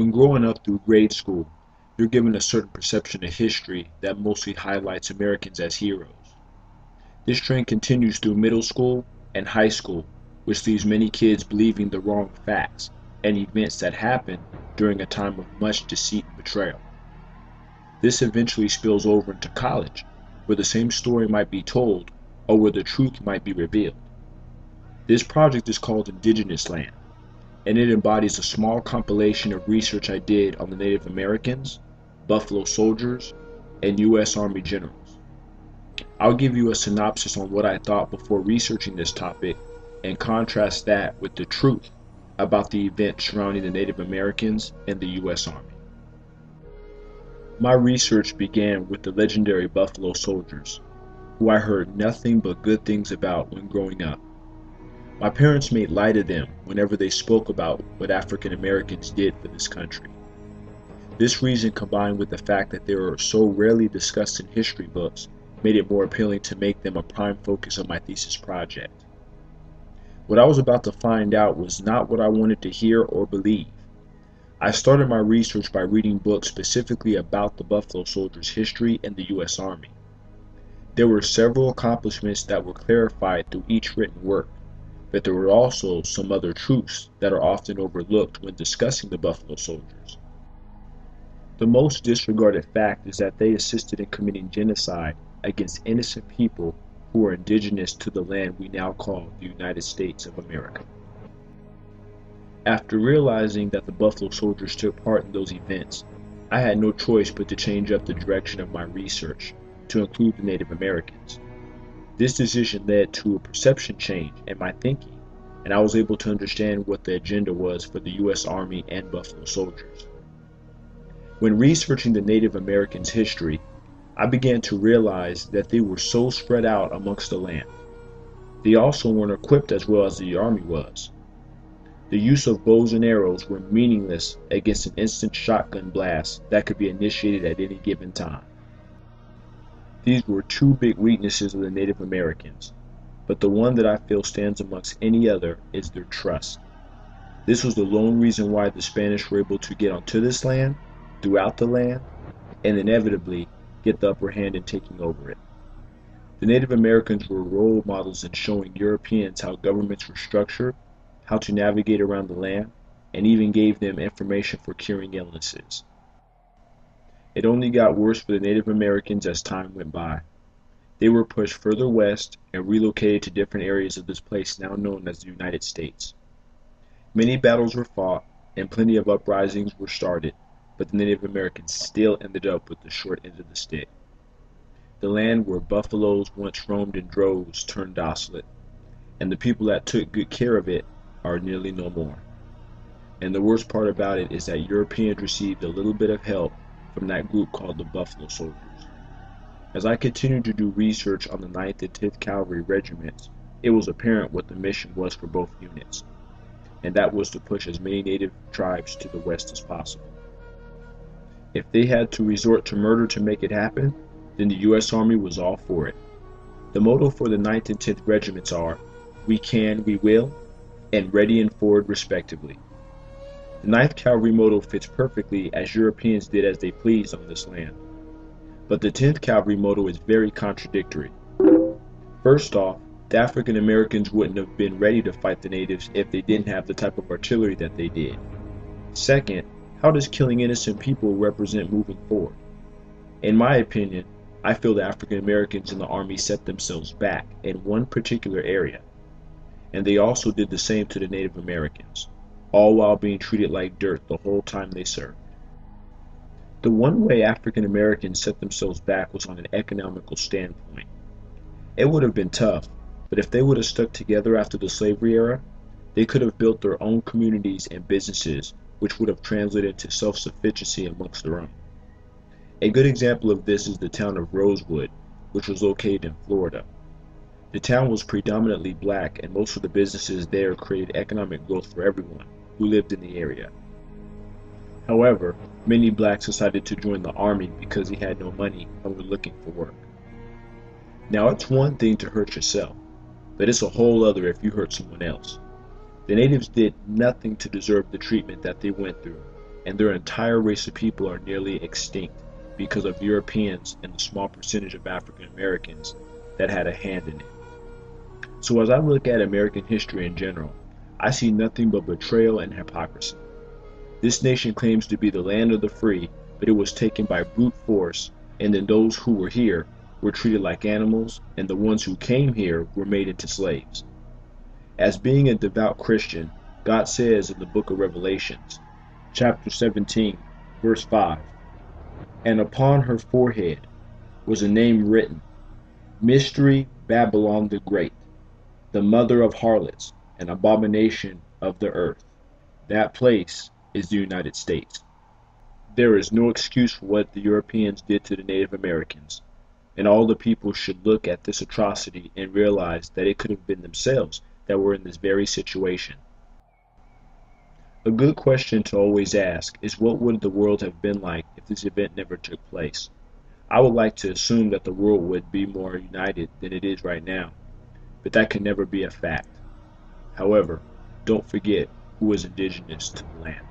When growing up through grade school, you're given a certain perception of history that mostly highlights Americans as heroes. This trend continues through middle school and high school, which leaves many kids believing the wrong facts and events that happened during a time of much deceit and betrayal. This eventually spills over into college, where the same story might be told or where the truth might be revealed. This project is called Indigenous Land, and it embodies a small compilation of research I did on the Native Americans, Buffalo Soldiers, and U.S. Army generals. I'll give you a synopsis on what I thought before researching this topic and contrast that with the truth about the events surrounding the Native Americans and the U.S. Army. My research began with the legendary Buffalo Soldiers, who I heard nothing but good things about when growing up. My parents made light of them whenever they spoke about what African Americans did for this country. This reason, combined with the fact that they were so rarely discussed in history books, made it more appealing to make them a prime focus of my thesis project. What I was about to find out was not what I wanted to hear or believe. I started my research by reading books specifically about the Buffalo Soldiers' history and the U.S. Army. There were several accomplishments that were clarified through each written work, but there were also some other truths that are often overlooked when discussing the Buffalo Soldiers. The most disregarded fact is that they assisted in committing genocide against innocent people who are indigenous to the land we now call the United States of America. After realizing that the Buffalo Soldiers took part in those events, I had no choice but to change up the direction of my research to include the Native Americans. This decision led to a perception change in my thinking, and I was able to understand what the agenda was for the U.S. Army and Buffalo Soldiers. When researching the Native Americans' history, I began to realize that they were so spread out amongst the land. They also weren't equipped as well as the Army was. The use of bows and arrows were meaningless against an instant shotgun blast that could be initiated at any given time. These were two big weaknesses of the Native Americans, but the one that I feel stands amongst any other is their trust. This was the lone reason why the Spanish were able to get onto this land, throughout the land, and inevitably get the upper hand in taking over it. The Native Americans were role models in showing Europeans how governments were structured, how to navigate around the land, and even gave them information for curing illnesses. It only got worse for the Native Americans as time went by. They were pushed further west and relocated to different areas of this place now known as the United States. Many battles were fought and plenty of uprisings were started, but the Native Americans still ended up with the short end of the stick. The land where buffaloes once roamed in droves turned desolate, and the people that took good care of it are nearly no more. And the worst part about it is that Europeans received a little bit of help from that group called the Buffalo Soldiers. As I continued to do research on the 9th and 10th Cavalry regiments, it was apparent what the mission was for both units, and that was to push as many native tribes to the west as possible. If they had to resort to murder to make it happen, then the U.S. Army was all for it. The motto for the 9th and 10th regiments are, "We can, we will," and "ready and forward" respectively. The 9th Cavalry motto fits perfectly as Europeans did as they pleased on this land. But the 10th Cavalry motto is very contradictory. First off, the African Americans wouldn't have been ready to fight the natives if they didn't have the type of artillery that they did. Second, how does killing innocent people represent moving forward? In my opinion, I feel the African Americans in the Army set themselves back in one particular area, and they also did the same to the Native Americans, all while being treated like dirt the whole time they served. The one way African Americans set themselves back was on an economical standpoint. It would have been tough, but if they would have stuck together after the slavery era, they could have built their own communities and businesses, which would have translated into self-sufficiency amongst their own. A good example of this is the town of Rosewood, which was located in Florida. The town was predominantly black, and most of the businesses there created economic growth for everyone who lived in the area. However, many blacks decided to join the Army because they had no money and were looking for work. Now, it's one thing to hurt yourself, but it's a whole other if you hurt someone else. The natives did nothing to deserve the treatment that they went through, and their entire race of people are nearly extinct because of Europeans and the small percentage of African Americans that had a hand in it. So as I look at American history in general, I see nothing but betrayal and hypocrisy. This nation claims to be the land of the free, but it was taken by brute force, and then those who were here were treated like animals, and the ones who came here were made into slaves. As being a devout Christian, God says in the book of Revelations, chapter 17, verse 5, "And upon her forehead was a name written, Mystery Babylon the Great, the mother of harlots, and abomination of the earth." That place is the United States. There is no excuse for what the Europeans did to the Native Americans, and all the people should look at this atrocity and realize that it could have been themselves that were in this very situation. A good question to always ask is, what would the world have been like if this event never took place? I would like to assume that the world would be more united than it is right now, but that can never be a fact. However, don't forget who is indigenous to the land.